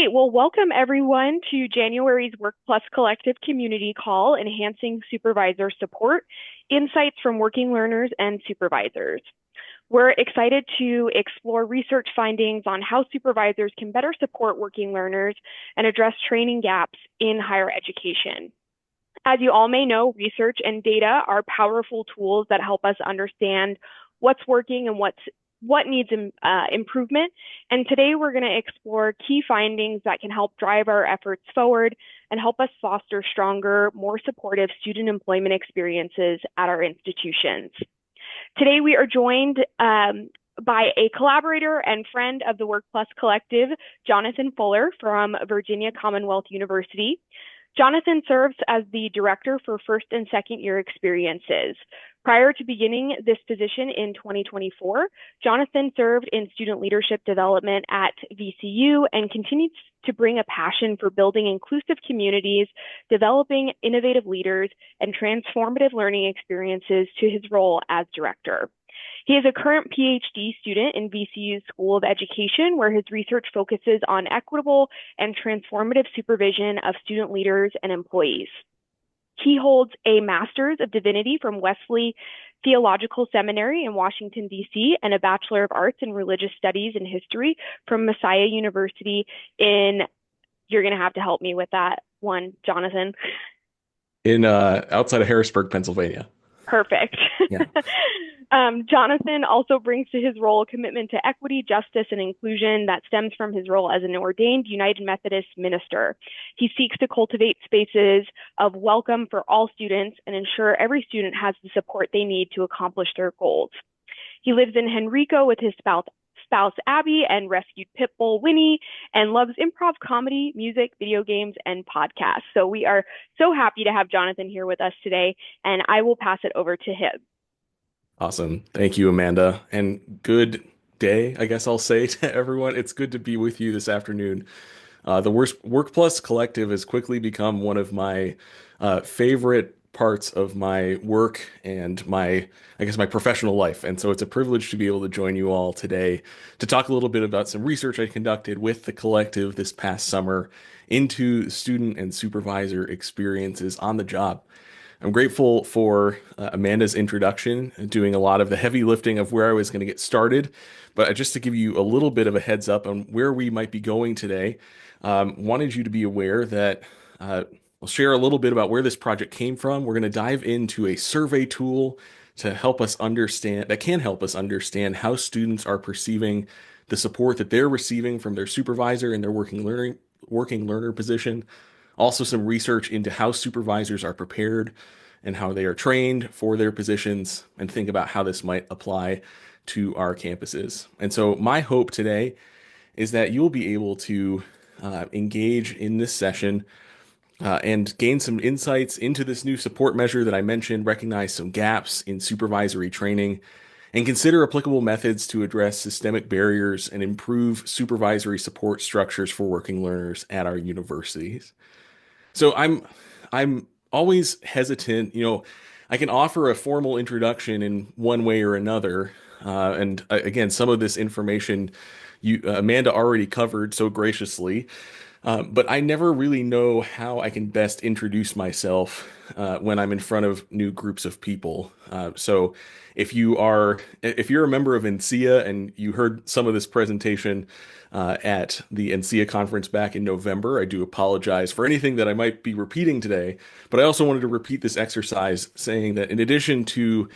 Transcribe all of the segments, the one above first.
Great. Well, welcome everyone to January's Work Plus Collective Community Call, Enhancing Supervisor Support, Insights from Working Learners and Supervisors. We're excited to explore research findings on how supervisors can better support working learners and address training gaps in higher education. As you all may know, research and data are powerful tools that help us understand what's working and what needs improvement. And today we're going to explore key findings that can help drive our efforts forward and help us foster stronger, more supportive student employment experiences at our institutions. Today we are joined by a collaborator and friend of the Work Plus Collective, Jonathan Fuller from Virginia Commonwealth University. Jonathan serves as the director for first and second year experiences. Prior to beginning this position in 2024, Jonathan served in student leadership development at VCU and continues to bring a passion for building inclusive communities, developing innovative leaders, and transformative learning experiences to his role as director. He is a current PhD student in VCU's School of Education, where his research focuses on equitable and transformative supervision of student leaders and employees. He holds a Master's of Divinity from Wesley Theological Seminary in Washington, D.C., and a Bachelor of Arts in Religious Studies and History from Messiah University you're going to have to help me with that one, Jonathan. In outside of Harrisburg, Pennsylvania. Perfect. Yeah. Jonathan also brings to his role a commitment to equity, justice, and inclusion that stems from his role as an ordained United Methodist minister. He seeks to cultivate spaces of welcome for all students and ensure every student has the support they need to accomplish their goals. He lives in Henrico with his spouse Abby and rescued pit bull Winnie, and loves improv comedy, music, video games, and podcasts. So we are so happy to have Jonathan here with us today, and I will pass it over to him. Awesome. Thank you, Amanda. And good day, I guess I'll say to everyone. It's good to be with you this afternoon. The Work Plus Collective has quickly become one of my favorite parts of my work and I guess, my professional life. And so it's a privilege to be able to join you all today to talk a little bit about some research I conducted with the collective this past summer into student and supervisor experiences on the job. I'm grateful for Amanda's introduction, doing a lot of the heavy lifting of where I was going to get started. But just to give you a little bit of a heads up on where we might be going today, wanted you to be aware that we'll share a little bit about where this project came from. We're going to dive into a survey tool to help us understand, that can help us understand how students are perceiving the support that they're receiving from their supervisor in their working learner position. Also, some research into how supervisors are prepared and how they are trained for their positions, and think about how this might apply to our campuses. And so, my hope today is that you'll be able to engage in this session and gain some insights into this new support measure that I mentioned, recognize some gaps in supervisory training, and consider applicable methods to address systemic barriers and improve supervisory support structures for working learners at our universities. So I'm always hesitant, I can offer a formal introduction in one way or another. And again, some of this information Amanda already covered so graciously. But I never really know how I can best introduce myself when I'm in front of new groups of people. So if you're a member of NCEA and you heard some of this presentation at the NCEA conference back in November, I do apologize for anything that I might be repeating today. But I also wanted to repeat this exercise, saying that in addition to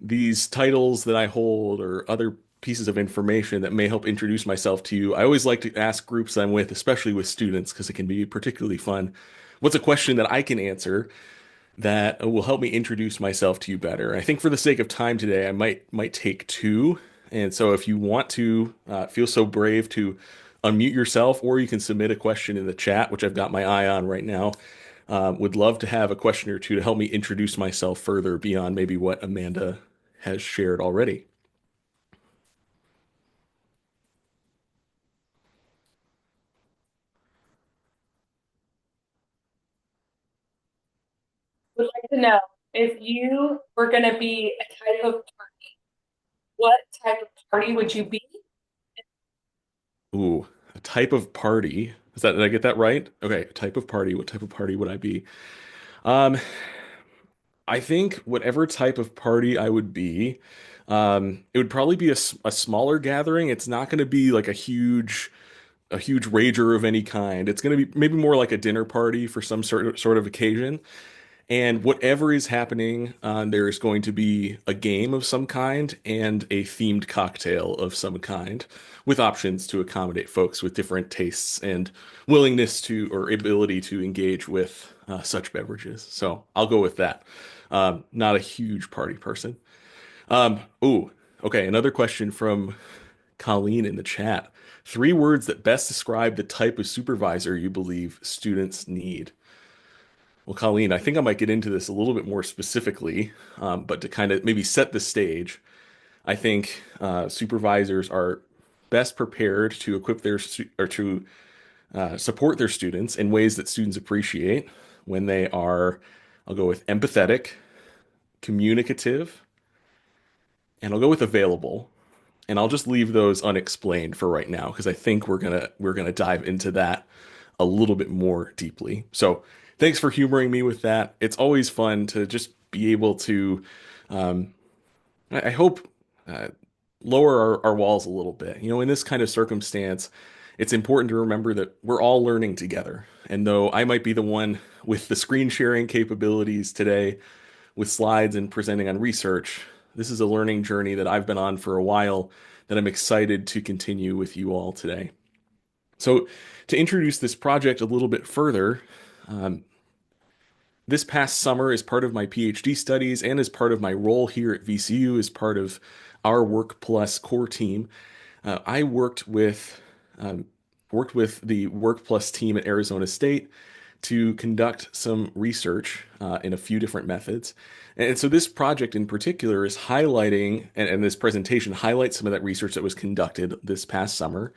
these titles that I hold or other pieces of information that may help introduce myself to you, I always like to ask groups I'm with, especially with students, because it can be particularly fun. What's a question that I can answer that will help me introduce myself to you better? I think for the sake of time today, I might take two. And so if you want to feel so brave to unmute yourself, or you can submit a question in the chat, which I've got my eye on right now. Would love to have a question or two to help me introduce myself further beyond maybe what Amanda has shared already. Would like to know if you were going to be a type of party, what type of party would you be? Ooh, a type of party. Did I get that right? Okay, type of party. What type of party would I be? Um, I think whatever type of party I would be, it would probably be a smaller gathering. It's not going to be like a huge rager of any kind. It's going to be maybe more like a dinner party for some sort of occasion. And whatever is happening, there is going to be a game of some kind and a themed cocktail of some kind, with options to accommodate folks with different tastes and willingness to or ability to engage with such beverages. So I'll go with that. Not a huge party person. Ooh, okay. Another question from Colleen in the chat. Three words that best describe the type of supervisor you believe students need. Well, Colleen, I think I might get into this a little bit more specifically, but to kind of maybe set the stage, I think supervisors are best prepared to equip or to support their students in ways that students appreciate when they are, I'll go with empathetic, communicative, and I'll go with available. And I'll just leave those unexplained for right now because I think we're gonna dive into that a little bit more deeply. So thanks for humoring me with that. It's always fun to just be able to, um, I hope, uh, lower our walls a little bit. You know, in this kind of circumstance, it's important to remember that we're all learning together. And though I might be the one with the screen sharing capabilities today, with slides and presenting on research, this is a learning journey that I've been on for a while that I'm excited to continue with you all today. So, to introduce this project a little bit further, um, this past summer, as part of my PhD studies and as part of my role here at VCU, as part of our Work Plus core team, I um, worked with the Work Plus team at Arizona State to conduct some research in a few different methods. And so this project in particular is highlighting, and this presentation highlights some of that research that was conducted this past summer.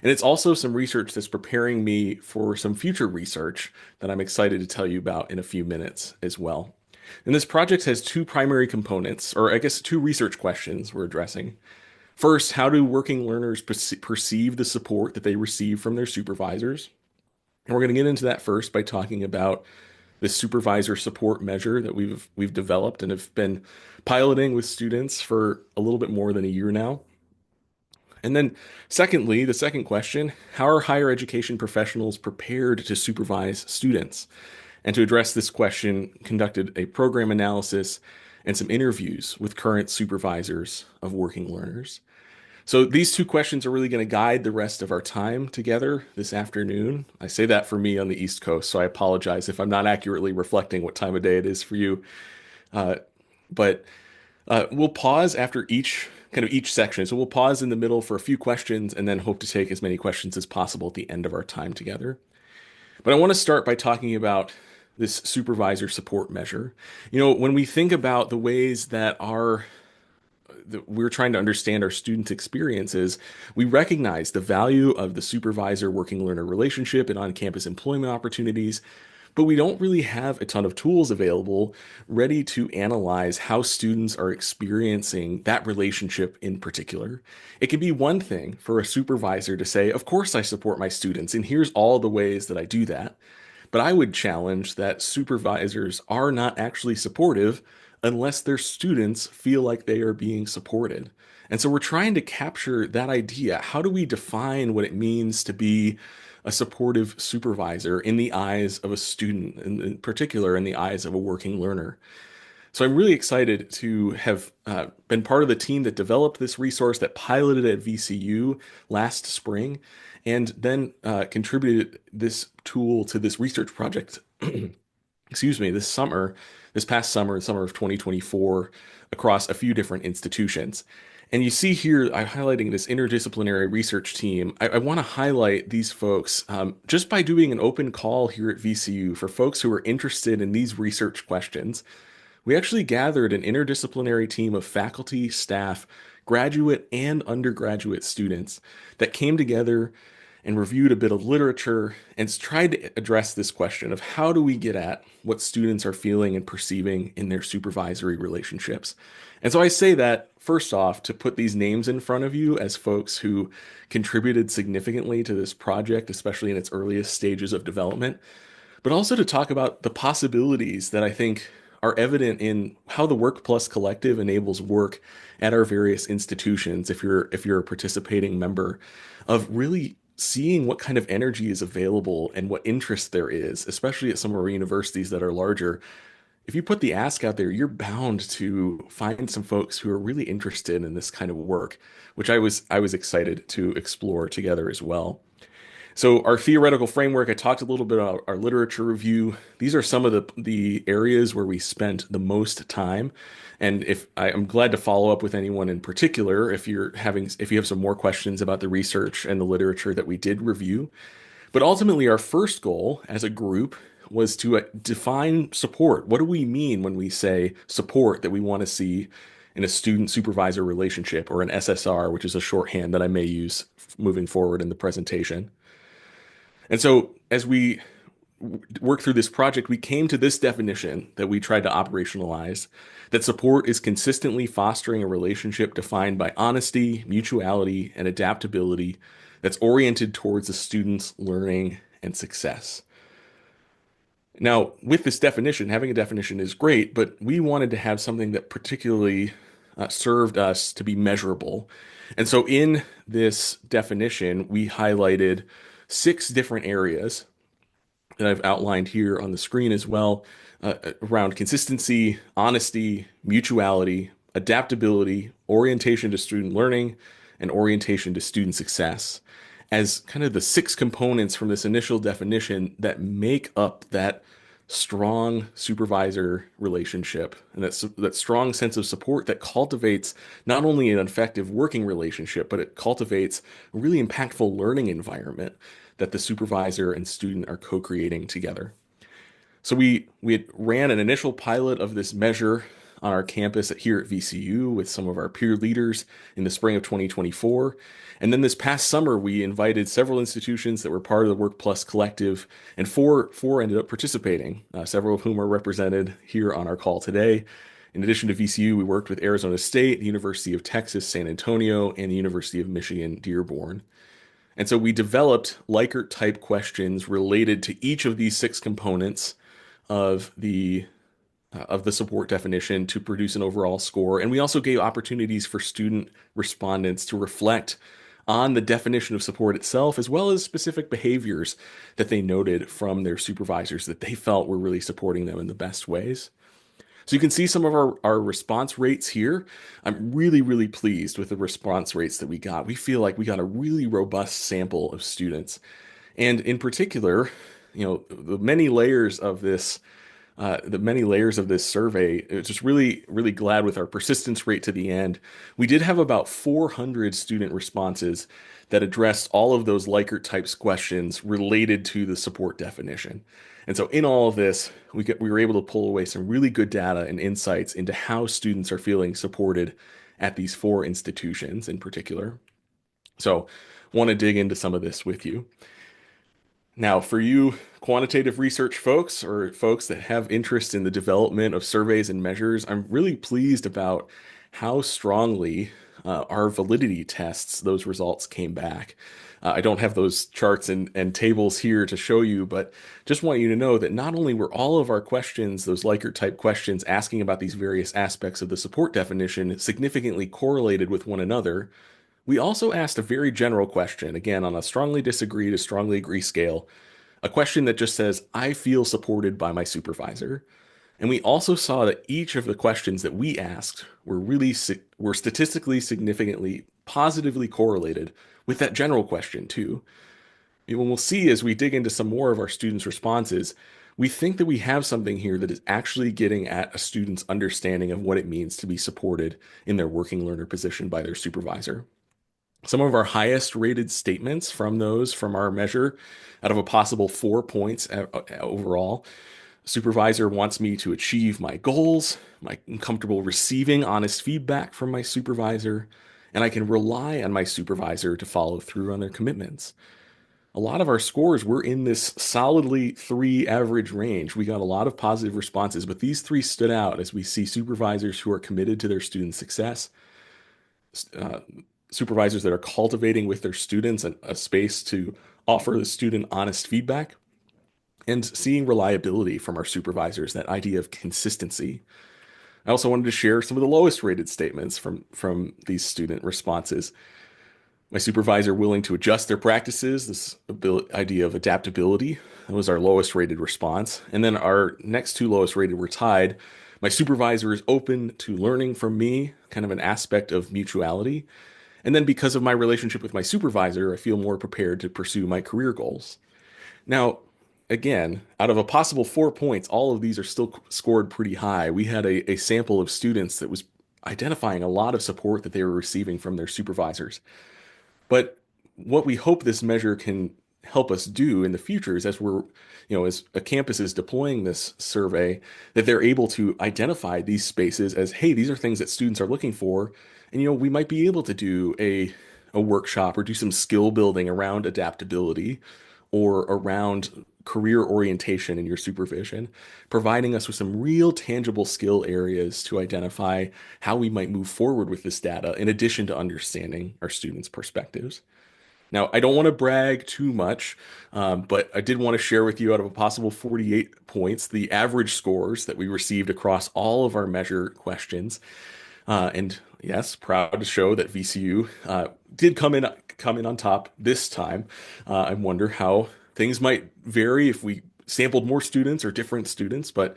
And it's also some research that's preparing me for some future research that I'm excited to tell you about in a few minutes as well. And this project has two primary components, or I guess two research questions we're addressing. First, how do working learners perceive the support that they receive from their supervisors? And we're going to get into that first by talking about the supervisor support measure that we've developed and have been piloting with students for a little bit more than a year now. And then secondly, the second question, how are higher education professionals prepared to supervise students? And to address this question, conducted a program analysis and some interviews with current supervisors of working learners. So these two questions are really going to guide the rest of our time together this afternoon. I say that for me on the East Coast, so I apologize if I'm not accurately reflecting what time of day it is for you. Uh, but we'll pause after each section. So we'll pause in the middle for a few questions and then hope to take as many questions as possible at the end of our time together. But I want to start by talking about this supervisor support measure. You know, when we think about the ways that we're trying to understand our students' experiences, we recognize the value of the supervisor working learner relationship and on campus employment opportunities, but we don't really have a ton of tools available ready to analyze how students are experiencing that relationship in particular. It can be one thing for a supervisor to say, of course, I support my students, and here's all the ways that I do that. But I would challenge that supervisors are not actually supportive unless their students feel like they are being supported. And so we're trying to capture that idea. How do we define what it means to be a supportive supervisor in the eyes of a student, and in particular in the eyes of a working learner? So I'm really excited to have been part of the team that developed this resource that piloted at VCU last spring, and then contributed this tool to this research project, excuse me, this past summer, the summer of 2024, across a few different institutions. And you see here, I'm highlighting this interdisciplinary research team. I want to highlight these folks just by doing an open call here at VCU for folks who are interested in these research questions. We actually gathered an interdisciplinary team of faculty, staff, graduate, and undergraduate students that came together and reviewed a bit of literature and tried to address this question of how do we get at what students are feeling and perceiving in their supervisory relationships. And so I say that first off to put these names in front of you as folks who contributed significantly to this project, especially in its earliest stages of development, but also to talk about the possibilities that I think are evident in how the Work Plus Collective enables work at our various institutions, if you're a participating member, of really seeing what kind of energy is available and what interest there is, especially at some of our universities that are larger. If you put the ask out there, you're bound to find some folks who are really interested in this kind of work, which I was excited to explore together as well. So our theoretical framework, I talked a little bit about our literature review. These are some of the areas where we spent the most time. And I'm glad to follow up with anyone in particular if you have some more questions about the research and the literature that we did review. But ultimately, our first goal as a group was to define support. What do we mean when we say support that we want to see in a student supervisor relationship, or an SSR, which is a shorthand that I may use moving forward in the presentation? And so as we work through this project, we came to this definition that we tried to operationalize, that support is consistently fostering a relationship defined by honesty, mutuality, and adaptability that's oriented towards the student's learning and success. Now, with this definition, having a definition is great, but we wanted to have something that particularly served us to be measurable. And so in this definition, we highlighted 6 different areas that I've outlined here on the screen as well, around consistency, honesty, mutuality, adaptability, orientation to student learning, and orientation to student success, as kind of the 6 components from this initial definition that make up that strong supervisor relationship, and that strong sense of support that cultivates not only an effective working relationship, but it cultivates a really impactful learning environment that the supervisor and student are co-creating together. So we had ran an initial pilot of this measure on our campus here at VCU with some of our peer leaders in the spring of 2024. And then this past summer, we invited several institutions that were part of the Work Plus Collective, and four ended up participating, several of whom are represented here on our call today. In addition to VCU, we worked with Arizona State, the University of Texas, San Antonio, and the University of Michigan, Dearborn. And so we developed Likert type questions related to each of these 6 components of the support definition to produce an overall score. And we also gave opportunities for student respondents to reflect on the definition of support itself, as well as specific behaviors that they noted from their supervisors that they felt were really supporting them in the best ways. So you can see some of our response rates here. I'm really, really pleased with the response rates that we got. We feel like we got a really robust sample of students. And in particular, the many layers of this survey, it's just really, really glad with our persistence rate to the end. We did have about 400 student responses that addressed all of those Likert types questions related to the support definition. And so in all of this, we were able to pull away some really good data and insights into how students are feeling supported at these 4 institutions in particular. So want to dig into some of this with you. Now, for you quantitative research folks, or folks that have interest in the development of surveys and measures, I'm really pleased about how strongly our validity tests, those results came back. I don't have those charts and tables here to show you, but just want you to know that not only were all of our questions, those Likert type questions asking about these various aspects of the support definition, significantly correlated with one another, we also asked a very general question, again, on a strongly disagree to strongly agree scale, a question that just says, I feel supported by my supervisor. And we also saw that each of the questions that we asked were statistically significantly positively correlated with that general question too. And we'll see as we dig into some more of our students' responses, we think that we have something here that is actually getting at a student's understanding of what it means to be supported in their working learner position by their supervisor. Some of our highest rated statements from our measure, out of a possible 4 points overall: supervisor wants me to achieve my goals, I'm comfortable receiving honest feedback from my supervisor, and I can rely on my supervisor to follow through on their commitments. a lot of our scores were in this solidly 3 average range. We got a lot of positive responses, but these three stood out as we see supervisors who are committed to their student success, uh, supervisors that are cultivating with their students a space to offer the student honest feedback, and seeing reliability from our supervisors, that idea of consistency. I also wanted to share some of the lowest rated statements from these student responses. My supervisor willing to adjust their practices, this idea of adaptability. That was our lowest rated response. And then our next two lowest rated were tied. My supervisor is open to learning from me, kind of an aspect of mutuality. And then because of my relationship with my supervisor, I feel more prepared to pursue my career goals. Now, again, out of a possible 4 points, all of these are still scored pretty high. We had a sample of students that was identifying a lot of support that they were receiving from their supervisors. But what we hope this measure can help us do in the future is, as as a campus is deploying this survey, that they're able to identify these spaces as, hey, these are things that students are looking for. And, we might be able to do a workshop or do some skill building around adaptability or around career orientation in your supervision, providing us with some real tangible skill areas to identify how we might move forward with this data, in addition to understanding our students' perspectives. Now, I don't want to brag too much, but I did want to share with you, out of a possible 48 points, the average scores that we received across all of our measure questions. And yes, proud to show that VCU did come in on top this time. I wonder how things might vary if we sampled more students or different students, but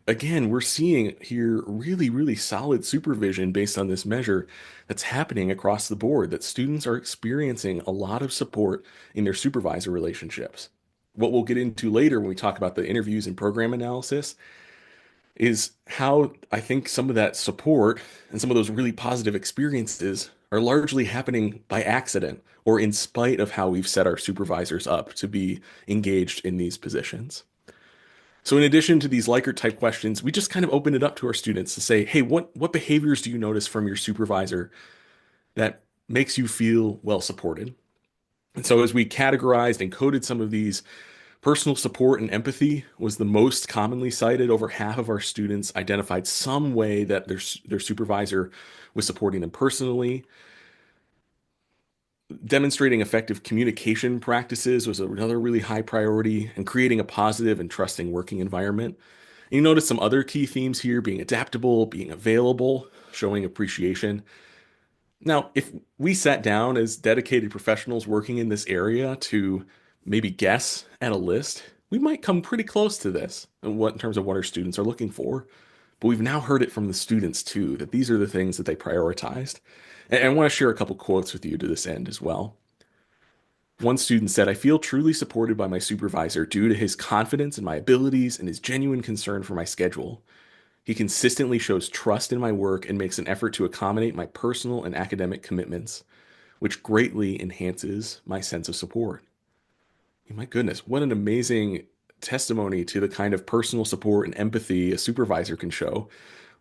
again, we're seeing here really, really solid supervision based on this measure that's happening across the board, that students are experiencing a lot of support in their supervisor relationships. What we'll get into later when we talk about the interviews and program analysis is how I think some of that support and some of those really positive experiences are largely happening by accident or in spite of how we've set our supervisors up to be engaged in these positions. So in addition to these Likert type questions, we just kind of open it up to our students to say, hey, what behaviors do you notice from your supervisor that makes you feel well supported? And so as we categorized and coded some of these, personal support and empathy was the most commonly cited. Over half of our students identified some way that their supervisor was supporting them personally. Demonstrating effective communication practices was another really high priority, and creating a positive and trusting working environment. And you notice some other key themes here: being adaptable, being available, showing appreciation. Now, if we sat down as dedicated professionals working in this area to maybe guess at a list, we might come pretty close to this in terms of what our students are looking for. But we've now heard it from the students too, that these are the things that they prioritized. And I want to share a couple quotes with you to this end as well. One student said, I feel truly supported by my supervisor due to his confidence in my abilities and his genuine concern for my schedule. He consistently shows trust in my work and makes an effort to accommodate my personal and academic commitments, which greatly enhances my sense of support. My goodness, what an amazing testimony to the kind of personal support and empathy a supervisor can show.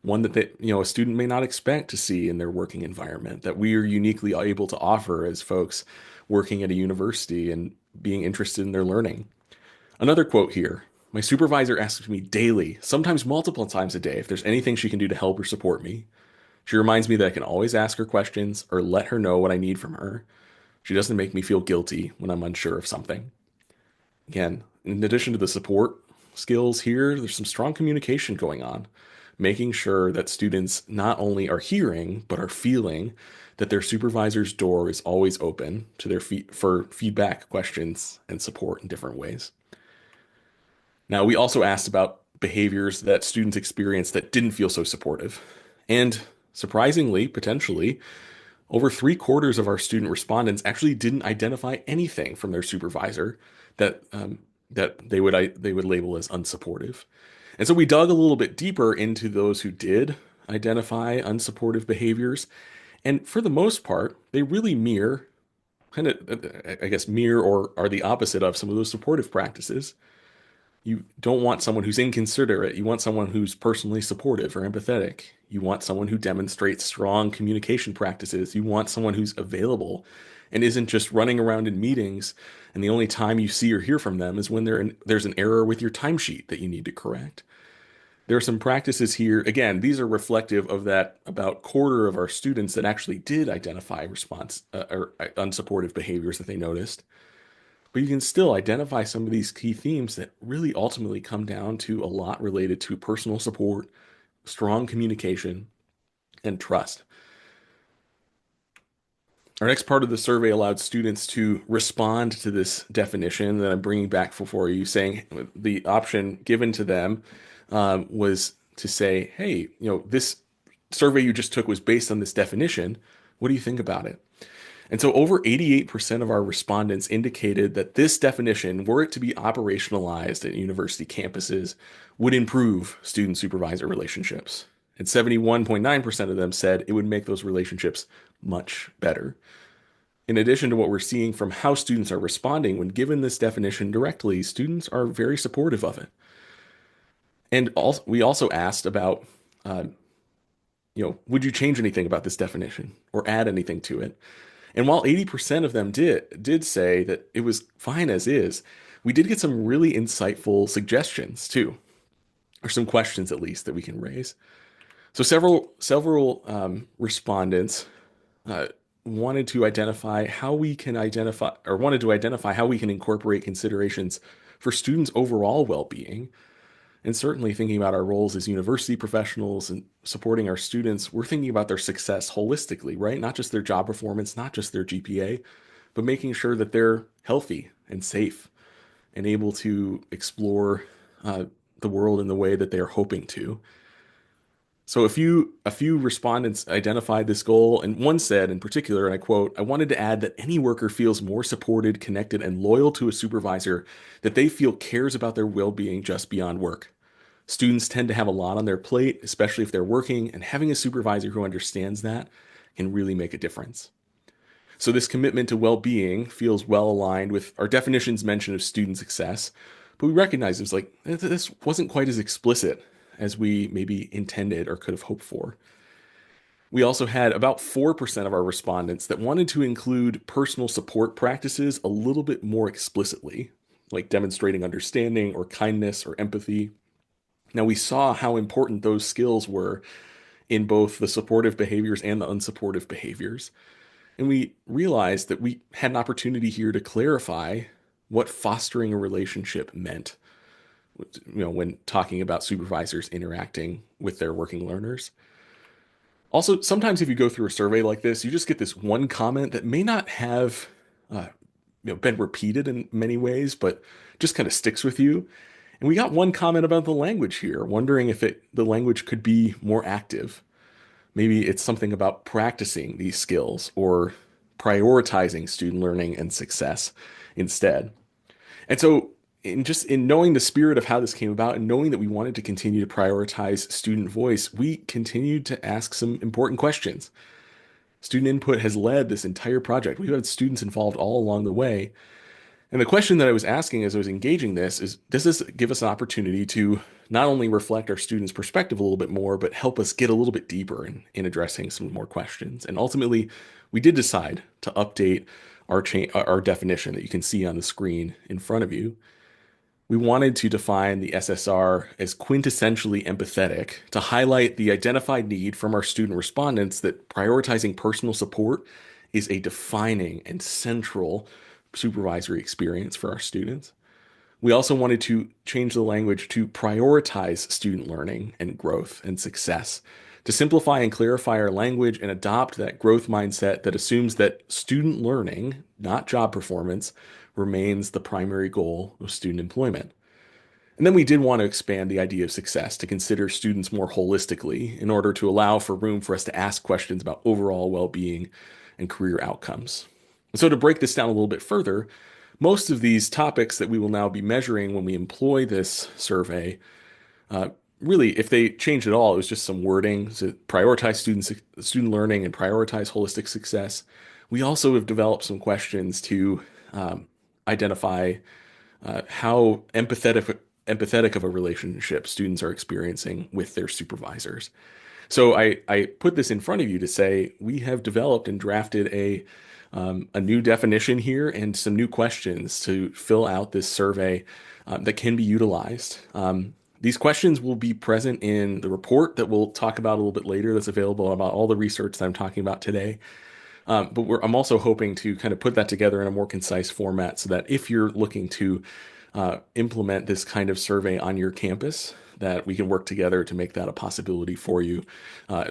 One that a student may not expect to see in their working environment, that we are uniquely able to offer as folks working at a university and being interested in their learning. Another quote here. My supervisor asks me daily, sometimes multiple times a day, if there's anything she can do to help or support me. She reminds me that I can always ask her questions or let her know what I need from her. She doesn't make me feel guilty when I'm unsure of something. Again, in addition to the support skills here, there's some strong communication going on, making sure that students not only are hearing, but are feeling that their supervisor's door is always open to for feedback, questions, and support in different ways. Now, we also asked about behaviors that students experienced that didn't feel so supportive. And surprisingly, potentially, over 3/4 of our student respondents actually didn't identify anything from their supervisor that they would label as unsupportive. And so we dug a little bit deeper into those who did identify unsupportive behaviors, and for the most part, they really mirror, kind of, I guess, mirror or are the opposite of some of those supportive practices. You don't want someone who's inconsiderate. You want someone who's personally supportive or empathetic. You want someone who demonstrates strong communication practices. You want someone who's available and isn't just running around in meetings and the only time you see or hear from them is when there's an error with your timesheet that you need to correct. There are some practices here. Again, these are reflective of that about quarter of our students that actually did identify response or unsupportive behaviors that they noticed. But you can still identify some of these key themes that really ultimately come down to a lot related to personal support, strong communication, and trust. Our next part of the survey allowed students to respond to this definition that I'm bringing back for you, saying the option given to them was to say, hey, this survey you just took was based on this definition. What do you think about it? And so over 88% of our respondents indicated that this definition, were it to be operationalized at university campuses, would improve student supervisor relationships. And 71.9% of them said it would make those relationships much better. In addition to what we're seeing from how students are responding when given this definition directly, students are very supportive of it. And also, we also asked about, would you change anything about this definition or add anything to it? And while 80% of them did say that it was fine as is, we did get some really insightful suggestions too, or some questions at least that we can raise. So several respondents wanted to identify how we can incorporate considerations for students' overall well-being. And certainly thinking about our roles as university professionals and supporting our students, we're thinking about their success holistically, right? Not just their job performance, not just their GPA, but making sure that they're healthy and safe and able to explore the world in the way that they're hoping to. So a few respondents identified this goal, and one said in particular, and I quote, "I wanted to add that any worker feels more supported, connected, and loyal to a supervisor that they feel cares about their well-being just beyond work. Students tend to have a lot on their plate, especially if they're working, and having a supervisor who understands that can really make a difference." So this commitment to well-being feels well aligned with our definition's mention of student success, but we recognize it was like this wasn't quite as explicit as we maybe intended or could have hoped for. We also had about 4% of our respondents that wanted to include personal support practices a little bit more explicitly, like demonstrating understanding or kindness or empathy. Now, we saw how important those skills were in both the supportive behaviors and the unsupportive behaviors. And we realized that we had an opportunity here to clarify what fostering a relationship meant, when talking about supervisors interacting with their working learners. Also, sometimes if you go through a survey like this, you just get this one comment that may not have been repeated in many ways, but just kind of sticks with you. And we got one comment about the language here, wondering if the language could be more active. Maybe it's something about practicing these skills or prioritizing student learning and success instead. And so in knowing the spirit of how this came about and knowing that we wanted to continue to prioritize student voice, we continued to ask some important questions. Student input has led this entire project. We've had students involved all along the way. And the question that I was asking as I was engaging this is, does this give us an opportunity to not only reflect our students' perspective a little bit more, but help us get a little bit deeper in addressing some more questions? And ultimately, we did decide to update our definition that you can see on the screen in front of you. We wanted to define the SSR as quintessentially empathetic to highlight the identified need from our student respondents that prioritizing personal support is a defining and central supervisory experience for our students. We also wanted to change the language to prioritize student learning and growth and success, to simplify and clarify our language and adopt that growth mindset that assumes that student learning, not job performance, remains the primary goal of student employment. And then we did want to expand the idea of success to consider students more holistically in order to allow for room for us to ask questions about overall well-being and career outcomes. And so to break this down a little bit further, most of these topics that we will now be measuring when we employ this survey, really, if they change at all, it was just some wording to prioritize student learning and prioritize holistic success. We also have developed some questions to identify how empathetic of a relationship students are experiencing with their supervisors. So I put this in front of you to say we have developed and drafted a a new definition here and some new questions to fill out this survey that can be utilized. These questions will be present in the report that we'll talk about a little bit later that's available about all the research that I'm talking about today. But I'm also hoping to kind of put that together in a more concise format so that if you're looking to implement this kind of survey on your campus, that we can work together to make that a possibility for you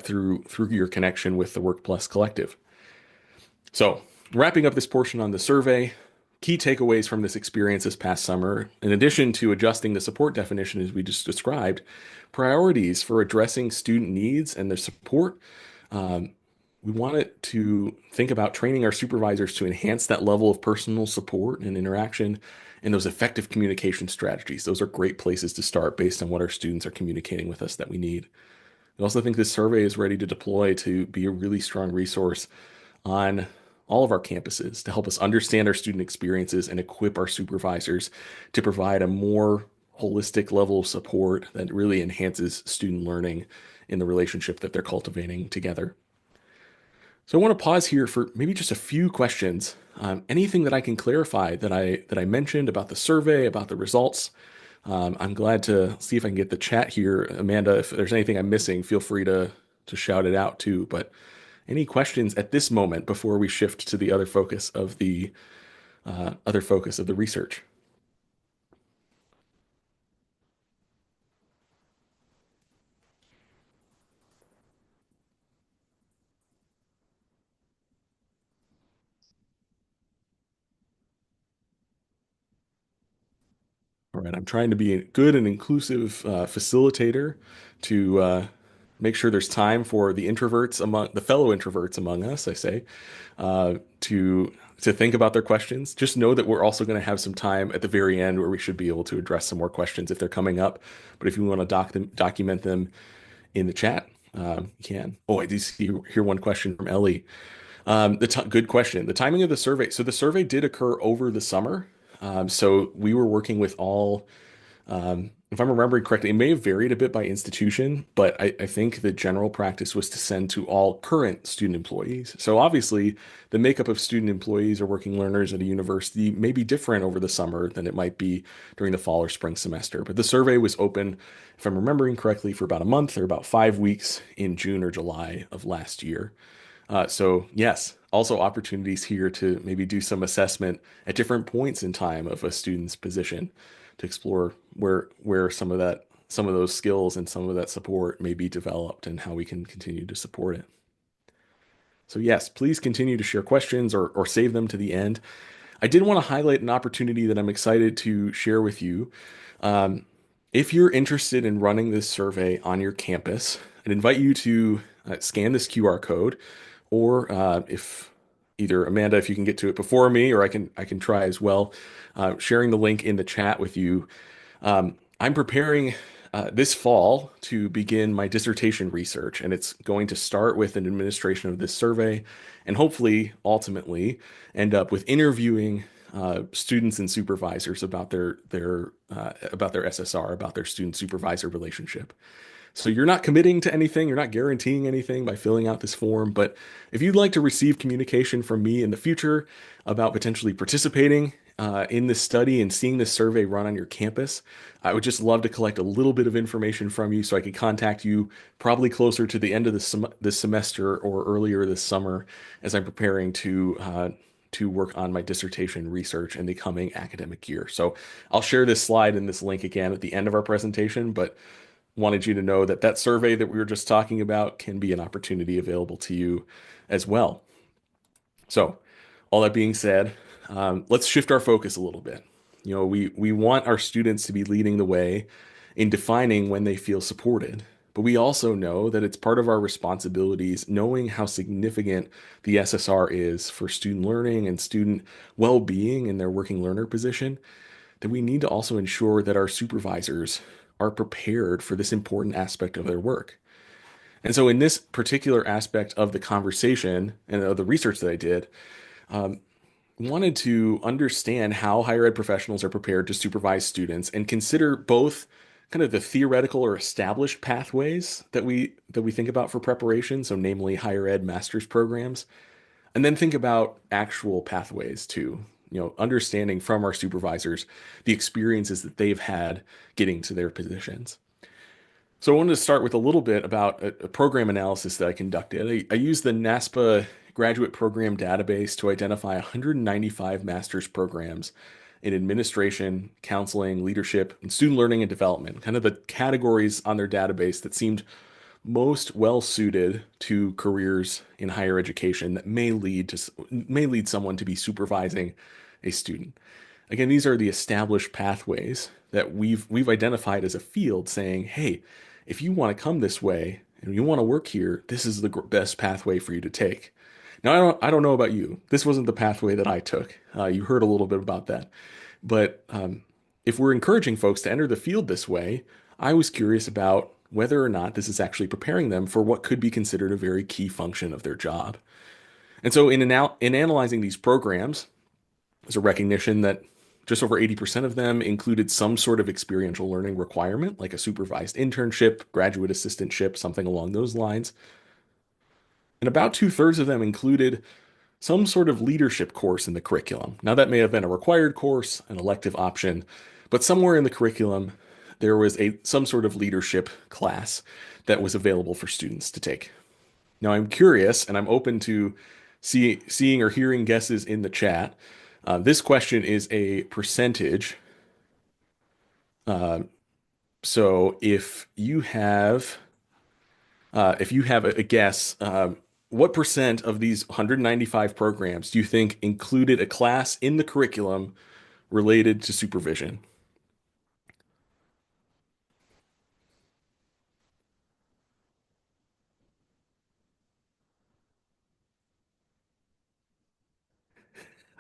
through your connection with the Work Plus Collective. So, wrapping up this portion on the survey, key takeaways from this experience this past summer, in addition to adjusting the support definition as we just described, priorities for addressing student needs and their support. We wanted to think about training our supervisors to enhance that level of personal support and interaction and those effective communication strategies. Those are great places to start based on what our students are communicating with us that we need. I also think this survey is ready to deploy to be a really strong resource on all of our campuses to help us understand our student experiences and equip our supervisors to provide a more holistic level of support that really enhances student learning in the relationship that they're cultivating together. So I want to pause here for maybe just a few questions. Anything that I can clarify that I mentioned about the survey, about the results. I'm glad to see if I can get the chat here. Amanda, if there's anything I'm missing, feel free to shout it out too. But any questions at this moment before we shift to the other focus of the research? All right, I'm trying to be a good and inclusive facilitator to make sure there's time for the introverts among the fellow introverts among us, I say, to think about their questions. Just know that we're also going to have some time at the very end where we should be able to address some more questions if they're coming up. But if you want to document them in the chat, you can. Oh, I do hear one question from Ellie. Good question. The timing of the survey. So the survey did occur over the summer. So we were working with all, if I'm remembering correctly, it may have varied a bit by institution, but I think the general practice was to send to all current student employees. So obviously, the makeup of student employees or working learners at a university may be different over the summer than it might be during the fall or spring semester. But the survey was open, if I'm remembering correctly, for about a month or about 5 weeks in June or July of last year. So yes, also opportunities here to maybe do some assessment at different points in time of a student's position to explore where some of those skills and some of that support may be developed and how we can continue to support it. So yes, please continue to share questions or save them to the end. I did want to highlight an opportunity that I'm excited to share with you. Um, if you're interested in running this survey on your campus, I'd invite you to scan this QR code, or if either Amanda, if you can get to it before me, or I can try as well, sharing the link in the chat with you. I'm preparing this fall to begin my dissertation research, and it's going to start with an administration of this survey, and hopefully, ultimately, end up with interviewing students and supervisors about their SSR, about their student supervisor relationship. So you're not committing to anything, you're not guaranteeing anything by filling out this form, but if you'd like to receive communication from me in the future about potentially participating in this study and seeing this survey run on your campus, I would just love to collect a little bit of information from you so I can contact you probably closer to the end of this semester or earlier this summer as I'm preparing to work on my dissertation research in the coming academic year. So I'll share this slide and this link again at the end of our presentation, but wanted you to know that that survey that we were just talking about can be an opportunity available to you as well. So, all that being said, let's shift our focus a little bit. You know, we want our students to be leading the way in defining when they feel supported, but we also know that it's part of our responsibilities, knowing how significant the SSR is for student learning and student well-being in their working learner position, that we need to also ensure that our supervisors are prepared for this important aspect of their work. And so, in this particular aspect of the conversation and of the research that I did, wanted to understand how higher ed professionals are prepared to supervise students and consider both kind of the theoretical or established pathways that we think about for preparation, so namely higher ed master's programs, And then think about actual pathways too, understanding from our supervisors the experiences that they've had getting to their positions. So I wanted to start with a little bit about a program analysis that I conducted. I used the NASPA graduate program database to identify 195 master's programs in administration, counseling, leadership, and student learning and development, kind of the categories on their database that seemed most well suited to careers in higher education that may lead someone to be supervising a student. Again, these are the established pathways that we've identified as a field saying, hey, if you want to come this way and you want to work here, this is the best pathway for you to take. Now, I don't know about you. This wasn't the pathway that I took. You heard a little bit about that. But if we're encouraging folks to enter the field this way, I was curious about whether or not this is actually preparing them for what could be considered a very key function of their job. And so in analyzing these programs, there's a recognition that just over 80% of them included some sort of experiential learning requirement, like a supervised internship, graduate assistantship, something along those lines. And about two-thirds of them included some sort of leadership course in the curriculum. Now, that may have been a required course, an elective option, but somewhere in the curriculum, there was some sort of leadership class that was available for students to take. Now, I'm curious, and I'm open to seeing or hearing guesses in the chat. This question is a percentage. Uh, so if you have a guess, what percent of these 195 programs do you think included a class in the curriculum related to supervision?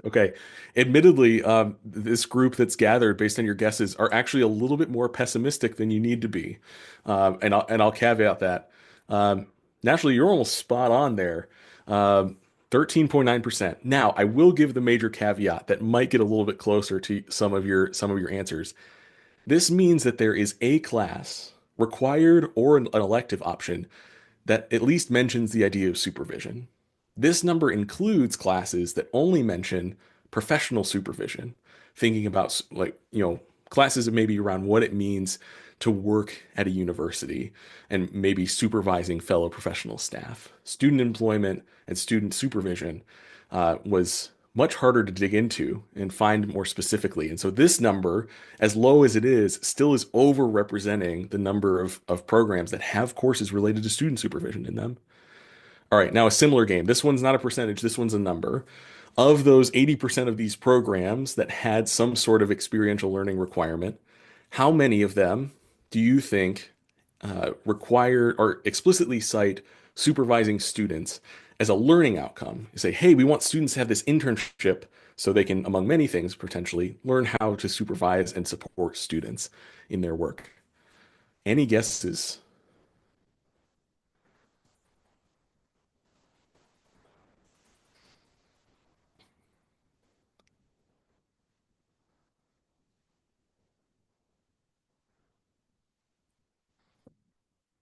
Okay. Admittedly, this group that's gathered based on your guesses are actually a little bit more pessimistic than you need to be. And I'll caveat that. Um, Naturally, you're almost spot on there. 13.9%. Now, I will give the major caveat that might get a little bit closer to some of your answers. This means that there is a class, required or an elective option, that at least mentions the idea of supervision. This number includes classes that only mention professional supervision, thinking about classes that maybe around what it means to work at a university and maybe supervising fellow professional staff. Student employment and student supervision was much harder to dig into and find more specifically. And so this number, as low as it is, still is overrepresenting the number of programs that have courses related to student supervision in them. All right, now a similar game. This one's not a percentage, this one's a number. Of those 80% of these programs that had some sort of experiential learning requirement, how many of them do you think require or explicitly cite supervising students as a learning outcome? You say, hey, we want students to have this internship so they can, among many things, potentially learn how to supervise and support students in their work. Any guesses?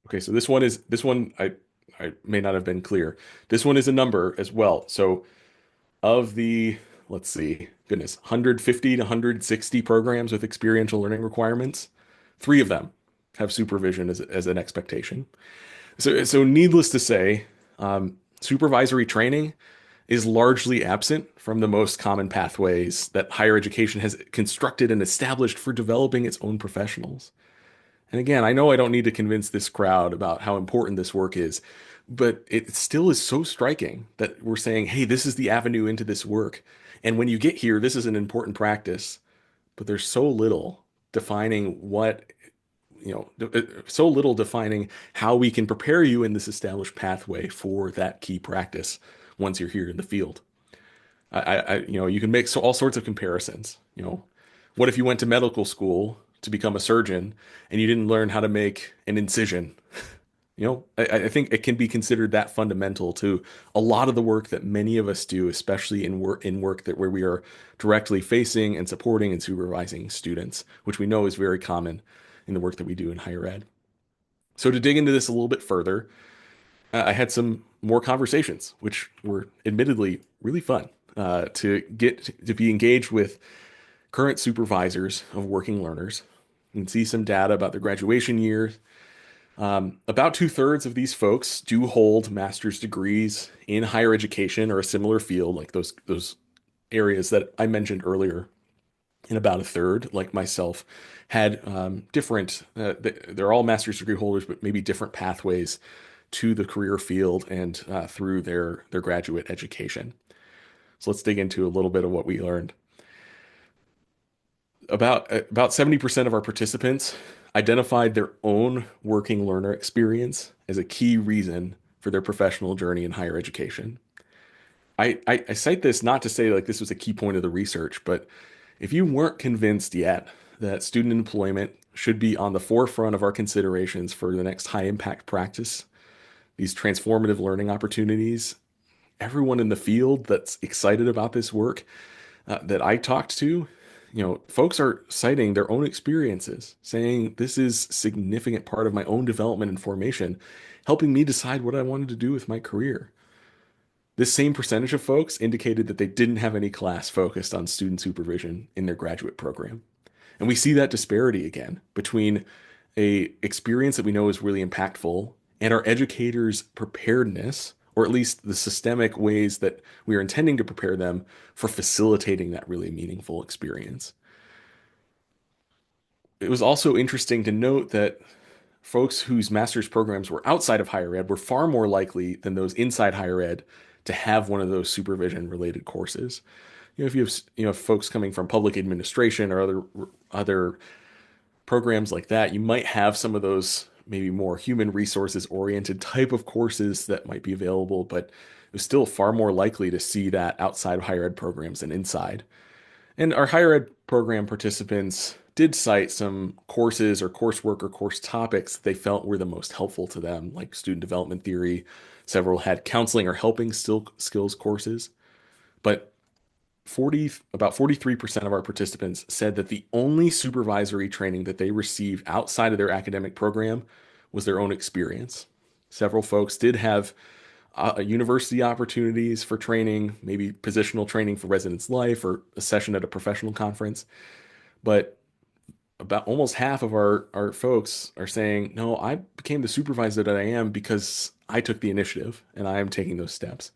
Okay, so this one I may not have been clear. This one is a number as well. So of the, let's see, goodness, 150 to 160 programs with experiential learning requirements, three of them have supervision as an expectation. So needless to say, supervisory training is largely absent from the most common pathways that higher education has constructed and established for developing its own professionals. And again, I know I don't need to convince this crowd about how important this work is, but it still is so striking that we're saying, hey, this is the avenue into this work. And when you get here, this is an important practice, but there's so little defining so little defining how we can prepare you in this established pathway for that key practice once you're here in the field. You can make all sorts of comparisons. What if you went to medical school to become a surgeon and you didn't learn how to make an incision? I think it can be considered that fundamental to a lot of the work that many of us do, especially in work that where we are directly facing and supporting and supervising students, which we know is very common in the work that we do in higher ed. So to dig into this a little bit further, I had some more conversations, which were admittedly really fun to get to be engaged with current supervisors of working learners and see some data about their graduation years. About two-thirds of these folks do hold master's degrees in higher education or a similar field, like those areas that I mentioned earlier. And about a third, like myself, had different. They're all master's degree holders, but maybe different pathways to the career field and through their graduate education. So let's dig into a little bit of what we learned. About 70% of our participants identified their own working learner experience as a key reason for their professional journey in higher education. I cite this not to say like this was a key point of the research, but if you weren't convinced yet that student employment should be on the forefront of our considerations for the next high impact practice, these transformative learning opportunities, everyone in the field that's excited about this work that I talked to, folks are citing their own experiences, saying this is a significant part of my own development and formation, helping me decide what I wanted to do with my career. This same percentage of folks indicated that they didn't have any class focused on student supervision in their graduate program. And we see that disparity again between a experience that we know is really impactful and our educators' preparedness, or at least the systemic ways that we are intending to prepare them for facilitating that really meaningful experience. It was also interesting to note that folks whose master's programs were outside of higher ed were far more likely than those inside higher ed to have one of those supervision related courses. If you have folks coming from public administration or other programs like that, you might have some of those maybe more human resources oriented type of courses that might be available, but it was still far more likely to see that outside of higher ed programs than inside. And our higher ed program participants did cite some courses or coursework or course topics they felt were the most helpful to them, like student development theory. Several had counseling or helping skills courses. But about 43% of our participants said that the only supervisory training that they receive outside of their academic program was their own experience. Several folks did have university opportunities for training, maybe positional training for residence life or a session at a professional conference. But about almost half of our folks are saying, no, I became the supervisor that I am because I took the initiative and I am taking those steps.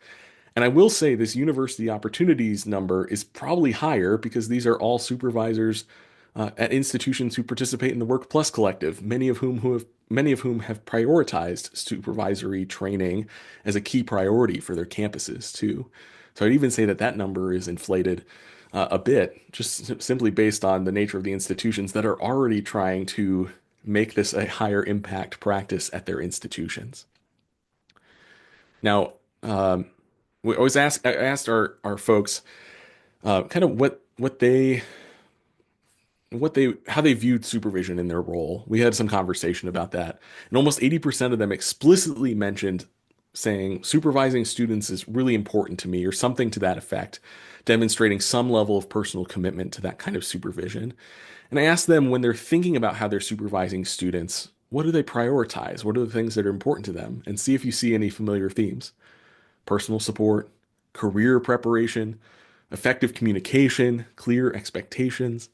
And I will say this university opportunities number is probably higher because these are all supervisors at institutions who participate in the Work Plus Collective, many of whom have prioritized supervisory training as a key priority for their campuses too. So I'd even say that number is inflated a bit, just simply based on the nature of the institutions that are already trying to make this a higher impact practice at their institutions. Now, I asked our folks kind of how they viewed supervision in their role. We had some conversation about that, and almost 80% of them explicitly mentioned saying supervising students is really important to me, or something to that effect, demonstrating some level of personal commitment to that kind of supervision. And I asked them when they're thinking about how they're supervising students, what do they prioritize? What are the things that are important to them? And see if you see any familiar themes. Personal support, career preparation, effective communication, clear expectations.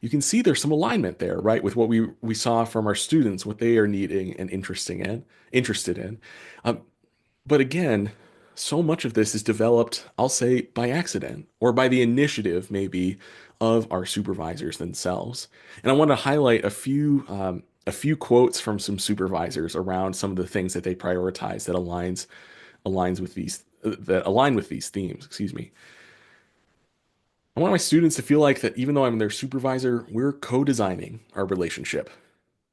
You can see there's some alignment there, right, with what we saw from our students, what they are needing and interested in. Um, but again, so much of this is developed, I'll say, by accident or by the initiative, maybe, of our supervisors themselves. And I want to highlight a few quotes from some supervisors around some of the things that they prioritize that aligns with these that align with these themes. Excuse me. I want my students to feel like that even though I'm their supervisor, we're co-designing our relationship.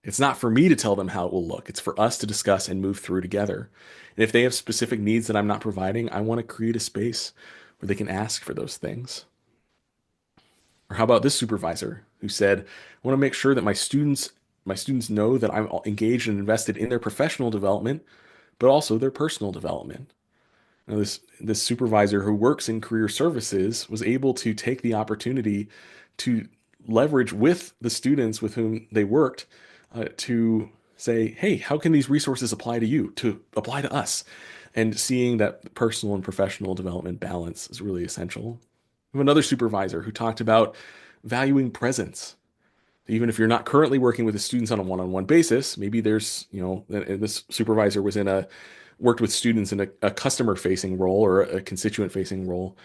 It's not for me to tell them how it will look. It's for us to discuss and move through together. And if they have specific needs that I'm not providing, I want to create a space where they can ask for those things. Or how about this supervisor who said, I want to make sure that my students know that I'm engaged and invested in their professional development, but also their personal development. Now, this supervisor who works in career services was able to take the opportunity to leverage with the students with whom they worked to say, hey, how can these resources apply to you, to apply to us? And seeing that personal and professional development balance is really essential. We have another supervisor who talked about valuing presence. Even if you're not currently working with the students on a one-on-one basis, maybe there's, and this supervisor was worked with students in a customer-facing role or a constituent-facing role,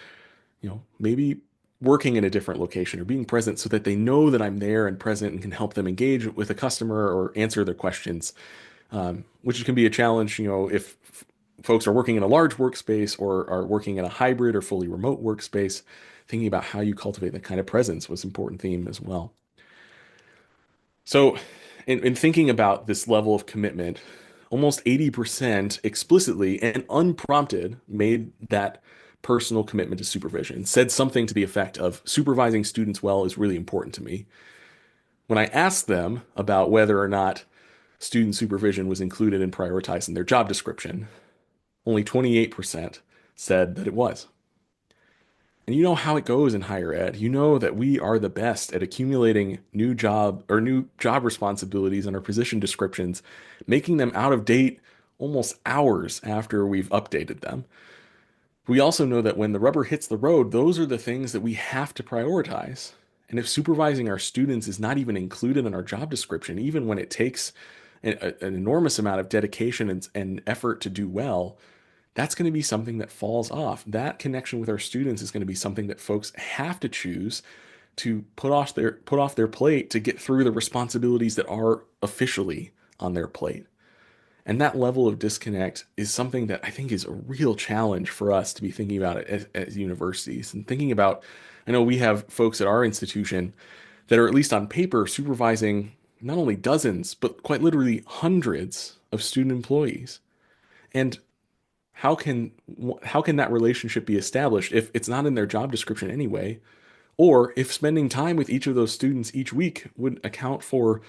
maybe working in a different location or being present so that they know that I'm there and present and can help them engage with a customer or answer their questions, which can be a challenge, if folks are working in a large workspace or are working in a hybrid or fully remote workspace. Thinking about how you cultivate that kind of presence was an important theme as well. So, in thinking about this level of commitment, almost 80% explicitly and unprompted made that personal commitment to supervision, said something to the effect of supervising students well is really important to me. When I asked them about whether or not student supervision was included in prioritizing their job description, only 28% said that it was. And you know how it goes in higher ed. You know that we are the best at accumulating new job responsibilities in our position descriptions, making them out of date almost hours after we've updated them. We also know that when the rubber hits the road, those are the things that we have to prioritize. And if supervising our students is not even included in our job description, even when it takes an enormous amount of dedication and effort to do well, that's going to be something that falls off. That connection with our students is going to be something that folks have to choose to put off their plate to get through the responsibilities that are officially on their plate. And that level of disconnect is something that I think is a real challenge for us to be thinking about as universities and thinking about. I know we have folks at our institution that are, at least on paper, supervising not only dozens, but quite literally hundreds of student employees. And how can that relationship be established if it's not in their job description anyway? Or if spending time with each of those students each week would account for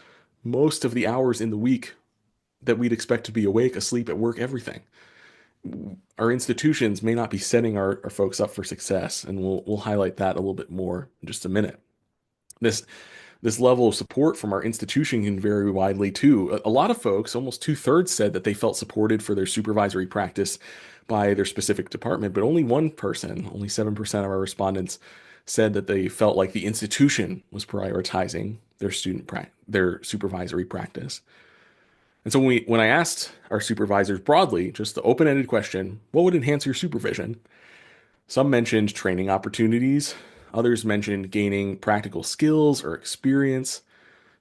most of the hours in the week that we'd expect to be awake, asleep, at work, everything. Our institutions may not be setting our folks up for success, and we'll highlight that a little bit more in just a minute. This level of support from our institution can vary widely too. A lot of folks, almost 2/3, said that they felt supported for their supervisory practice by their specific department, but only one person, only 7% of our respondents, said that they felt like the institution was prioritizing their supervisory practice. And so when I asked our supervisors broadly, just the open-ended question, what would enhance your supervision? Some mentioned training opportunities. Others mentioned gaining practical skills or experience.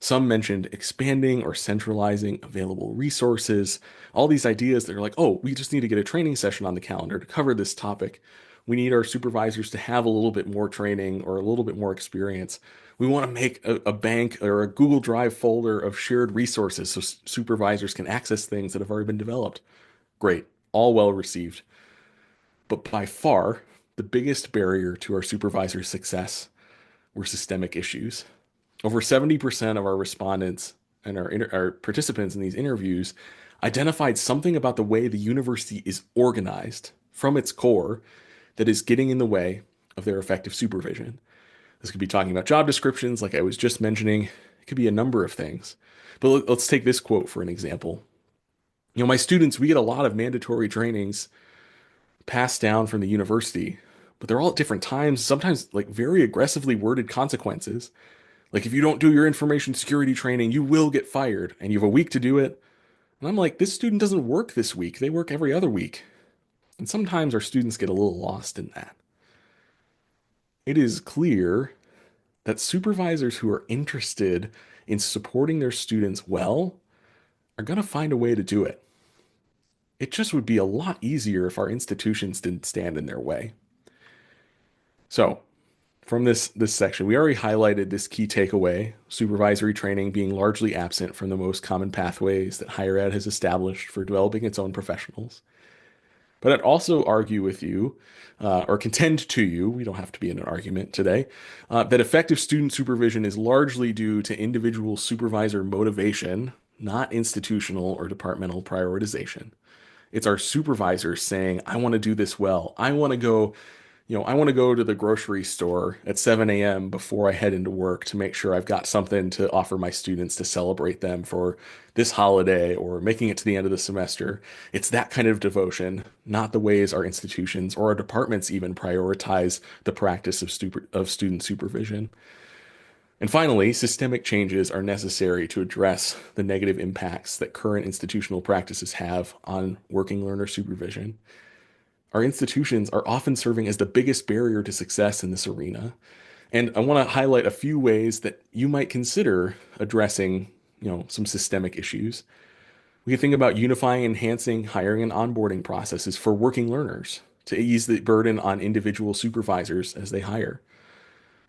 Some mentioned expanding or centralizing available resources. All these ideas that are like, oh, we just need to get a training session on the calendar to cover this topic. We need our supervisors to have a little bit more training or a little bit more experience. We want to make a bank or a Google Drive folder of shared resources so supervisors can access things that have already been developed. Great, all well received. But by far, the biggest barrier to our supervisors' success were systemic issues. Over 70% of our respondents and our participants in these interviews identified something about the way the university is organized from its core that is getting in the way of their effective supervision. This could be talking about job descriptions, like I was just mentioning. It could be a number of things. But let's take this quote for an example. My students, we get a lot of mandatory trainings passed down from the university, but they're all at different times, sometimes like very aggressively worded consequences. Like if you don't do your information security training, you will get fired and you have a week to do it. And I'm like, this student doesn't work this week. They work every other week. And sometimes our students get a little lost in that. It is clear that supervisors who are interested in supporting their students well are going to find a way to do it. It just would be a lot easier if our institutions didn't stand in their way. So, from this section, we already highlighted this key takeaway, supervisory training being largely absent from the most common pathways that higher ed has established for developing its own professionals. But I'd also argue with you, or contend to you, we don't have to be in an argument today, that effective student supervision is largely due to individual supervisor motivation, not institutional or departmental prioritization. It's our supervisors saying, I want to do this well. I want to go I want to go to the grocery store at 7 a.m. before I head into work to make sure I've got something to offer my students to celebrate them for this holiday or making it to the end of the semester. It's that kind of devotion, not the ways our institutions or our departments even prioritize the practice of student supervision. And finally, systemic changes are necessary to address the negative impacts that current institutional practices have on working learner supervision. Our institutions are often serving as the biggest barrier to success in this arena. And I want to highlight a few ways that you might consider addressing, some systemic issues. We can think about unifying, enhancing hiring and onboarding processes for working learners to ease the burden on individual supervisors as they hire.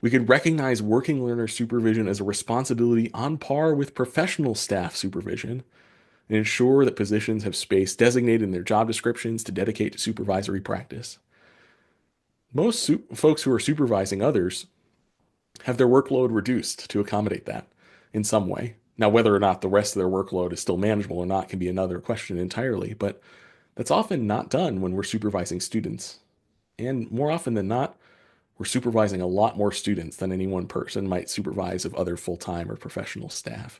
We could recognize working learner supervision as a responsibility on par with professional staff supervision and ensure that positions have space designated in their job descriptions to dedicate to supervisory practice. Most folks who are supervising others have their workload reduced to accommodate that in some way. Now, whether or not the rest of their workload is still manageable or not can be another question entirely, but that's often not done when we're supervising students. And more often than not, we're supervising a lot more students than any one person might supervise of other full-time or professional staff.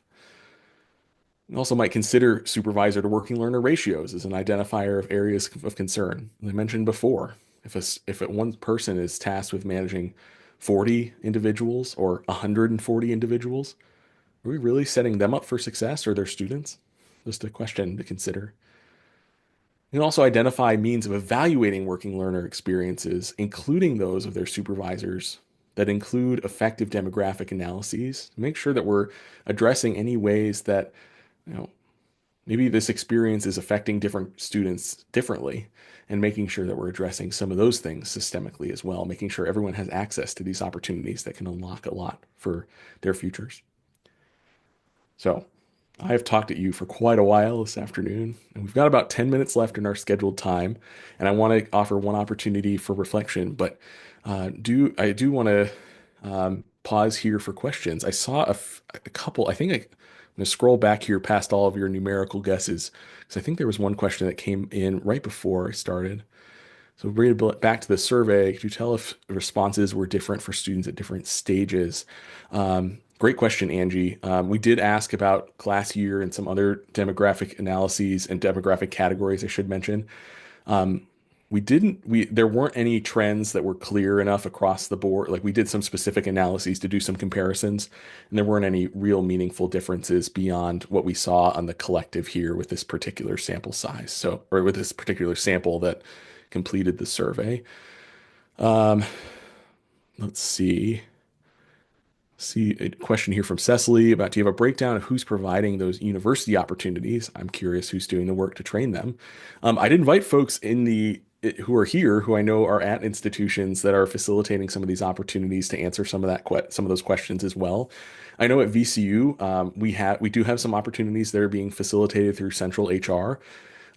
You also might consider supervisor to working learner ratios as an identifier of areas of concern. As I mentioned before, if one person is tasked with managing 40 individuals or 140 individuals, are we really setting them up for success or their students? Just a question to consider. You can also identify means of evaluating working learner experiences, including those of their supervisors, that include effective demographic analyses to make sure that we're addressing any ways that, you know, maybe this experience is affecting different students differently and making sure that we're addressing some of those things systemically as well, making sure everyone has access to these opportunities that can unlock a lot for their futures. So I have talked at you for quite a while this afternoon, and we've got about 10 minutes left in our scheduled time, and I want to offer one opportunity for reflection, but I do want to pause here for questions. I saw a couple. I'm going to scroll back here past all of your numerical guesses because I think there was one question that came in right before I started. So bring it back to the survey. Could you tell if responses were different for students at different stages? Great question, Angie. We did ask about class year and some other demographic analyses and demographic categories I should mention. Um, there weren't any trends that were clear enough across the board. Like we did some specific analyses to do some comparisons, and there weren't any real meaningful differences beyond what we saw on the collective here with this particular sample size. So, or with this particular sample that completed the survey. Um, let's see. See a question here from Cecily about, do you have a breakdown of who's providing those university opportunities? I'm curious who's doing the work to train them. I'd invite folks who are here, who I know are at institutions that are facilitating some of these opportunities to answer some of those questions as well. I know at VCU, we do have some opportunities that are being facilitated through central HR.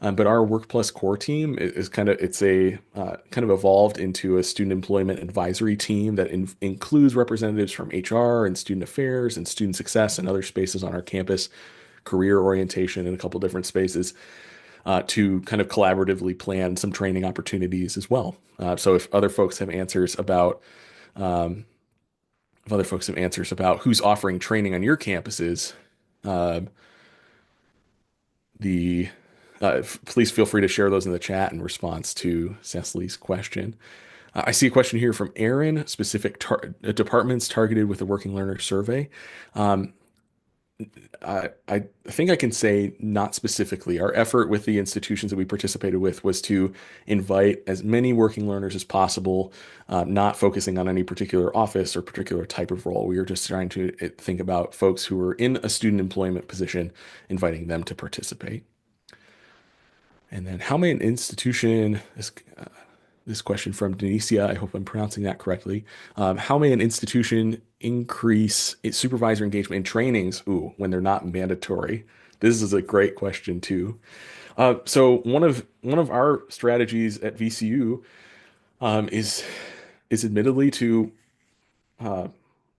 But our Work Plus core team is kind of evolved into a student employment advisory team that includes representatives from HR and student affairs and student success and other spaces on our campus, career orientation in a couple different spaces, to kind of collaboratively plan some training opportunities as well. So if other folks have answers about who's offering training on your campuses, uh, the please feel free to share those in the chat in response to Cecily's question. I see a question here from Aaron, departments targeted with the Working Learner Survey. Um, I think I can say not specifically. Our effort with the institutions that we participated with was to invite as many working learners as possible, not focusing on any particular office or particular type of role. We were just trying to think about folks who were in a student employment position, inviting them to participate. And then how may an institution, this question from Denicia, I hope I'm pronouncing that correctly. How may an institution increase its supervisor engagement in trainings, when they're not mandatory? This is a great question too. So one of our strategies at VCU is admittedly to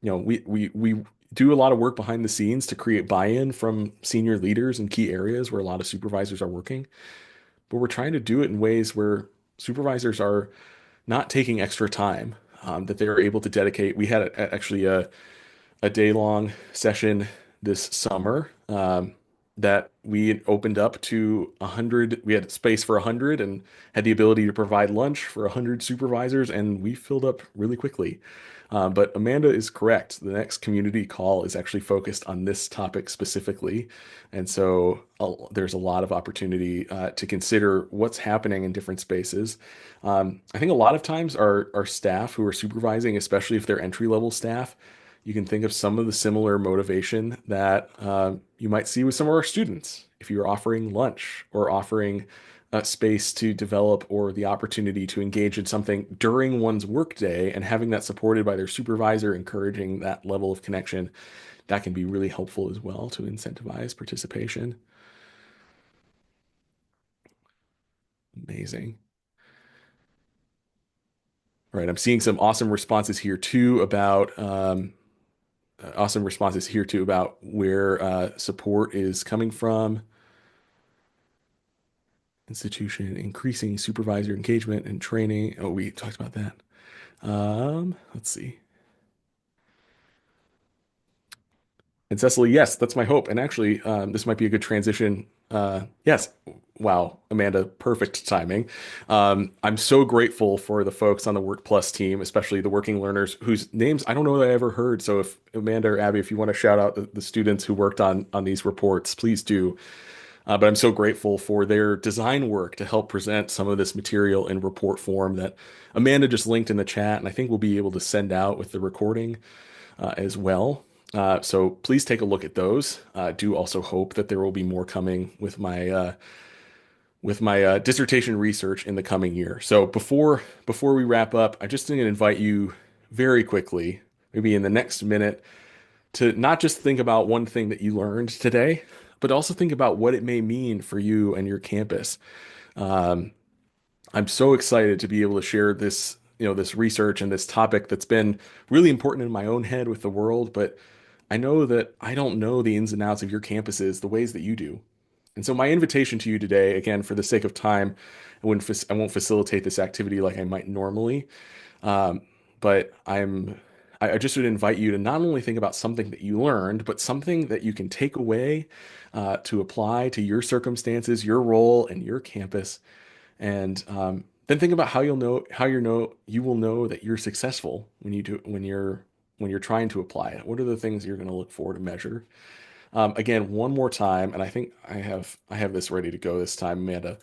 we do a lot of work behind the scenes to create buy-in from senior leaders in key areas where a lot of supervisors are working, but we're trying to do it in ways where supervisors are not taking extra time that they were able to dedicate. We had actually a day-long session this summer that we had opened up to 100. We had space for 100 and had the ability to provide lunch for 100 supervisors, and we filled up really quickly. But Amanda is correct. The next community call is actually focused on this topic specifically. And so there's a lot of opportunity to consider what's happening in different spaces. I think a lot of times our staff who are supervising, especially if they're entry-level staff, you can think of some of the similar motivation that you might see with some of our students. If you're offering lunch or offering space to develop or the opportunity to engage in something during one's workday and having that supported by their supervisor, encouraging that level of connection, that can be really helpful as well to incentivize participation. Amazing. All right, I'm seeing some awesome responses here too about where support is coming from. Institution increasing supervisor engagement and training. Oh, we talked about that. Let's see. And Cecily, yes, that's my hope. And actually, this might be a good transition. Yes, wow, Amanda, perfect timing. I'm so grateful for the folks on the Work Plus team, especially the working learners whose names I don't know that I ever heard. So if Amanda or Abby, if you want to shout out the students who worked on these reports, please do. But I'm so grateful for their design work to help present some of this material in report form that Amanda just linked in the chat, and I think we'll be able to send out with the recording as well. So please take a look at those. Do also hope that there will be more coming with my dissertation research in the coming year. So before we wrap up, I just going to invite you very quickly, maybe in the next minute, to not just think about one thing that you learned today, but also think about what it may mean for you and your campus. Um, I'm so excited to be able to share this, this research and this topic that's been really important in my own head with the world, but I know that I don't know the ins and outs of your campuses the ways that you do. And so my invitation to you today, again, for the sake of time, I won't facilitate this activity like I might normally, um, but I just would invite you to not only think about something that you learned, but something that you can take away to apply to your circumstances, your role, and your campus, and then think about you will know that you're successful when you're trying to apply it. What are the things you're going to look for to measure? Again, one more time, and I think I have this ready to go this time, Amanda.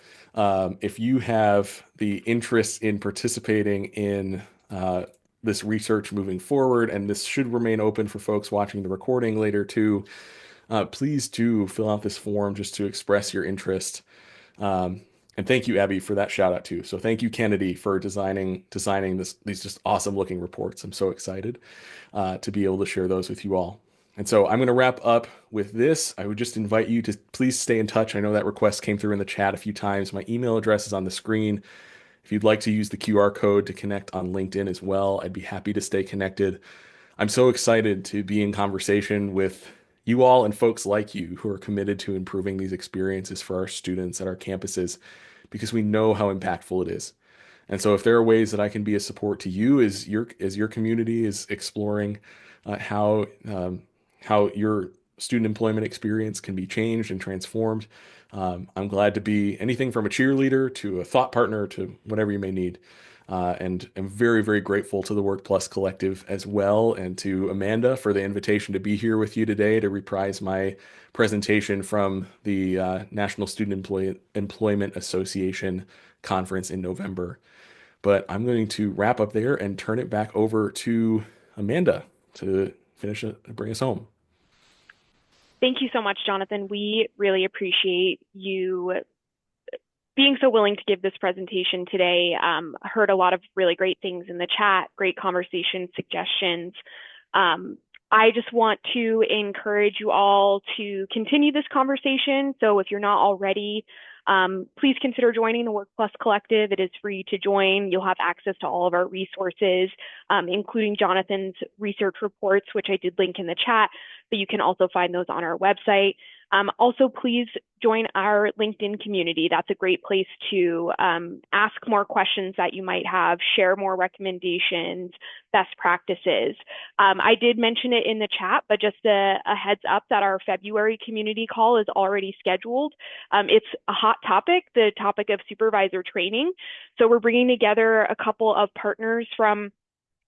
If you have the interest in participating in this research moving forward, and this should remain open for folks watching the recording later too, please do fill out this form just to express your interest. Um, and thank you, Abby, for that shout out too. So thank you, Kennedy, for designing these just awesome looking reports. I'm so excited to be able to share those with you all. And so I'm going to wrap up with this. I would just invite you to please stay in touch. I know that request came through in the chat a few times. My email address is on the screen. If you'd like to use the QR code to connect on LinkedIn as well, I'd be happy to stay connected. I'm so excited to be in conversation with you all and folks like you who are committed to improving these experiences for our students at our campuses because we know how impactful it is. And so if there are ways that I can be a support to you as your community is exploring how your student employment experience can be changed and transformed, I'm glad to be anything from a cheerleader to a thought partner to whatever you may need. And I'm very, very grateful to the Work Plus Collective as well, and to Amanda for the invitation to be here with you today to reprise my presentation from the National Student Employment Association conference in November. But I'm going to wrap up there and turn it back over to Amanda to finish it, bring us home. Thank you so much, Jonathan. We really appreciate you being so willing to give this presentation today. Heard a lot of really great things in the chat, great conversation suggestions. I just want to encourage you all to continue this conversation. So if you're not already, please consider joining the Work Plus Collective. It is free to join. You'll have access to all of our resources, including Jonathan's research reports, which I did link in the chat, but you can also find those on our website. Also, please join our LinkedIn community. That's a great place to ask more questions that you might have, share more recommendations, best practices. I did mention it in the chat, but just a heads up that our February community call is already scheduled. It's a hot topic, the topic of supervisor training. So we're bringing together a couple of partners from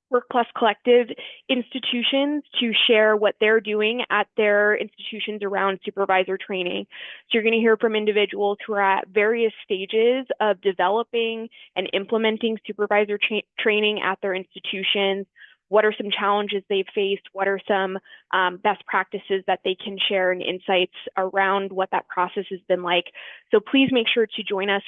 Work Plus Collective institutions to share what they're doing at their institutions around supervisor training. So you're going to hear from individuals who are at various stages of developing and implementing supervisor training at their institutions. What are some challenges they've faced? What are some best practices that they can share and insights around what that process has been like? So please make sure to join us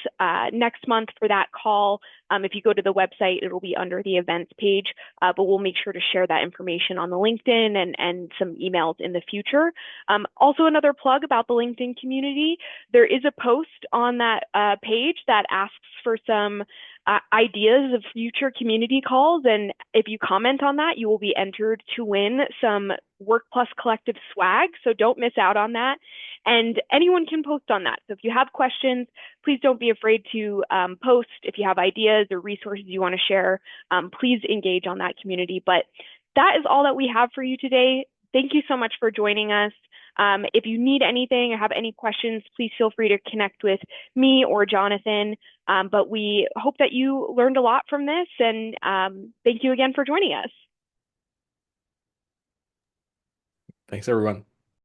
next month for that call. If you go to the website, it'll be under the events page, but we'll make sure to share that information on the LinkedIn and some emails in the future. Also, another plug about the LinkedIn community, there is a post on that page that asks for some ideas of future community calls. And if you comment on that, you will be entered to win some Work Plus Collective swag. So don't miss out on that. And anyone can post on that. So if you have questions, please don't be afraid to post. If you have ideas or resources you want to share, please engage on that community. But that is all that we have for you today. Thank you so much for joining us. If you need anything or have any questions, please feel free to connect with me or Jonathan. But we hope that you learned a lot from this, and thank you again for joining us. Thanks, everyone.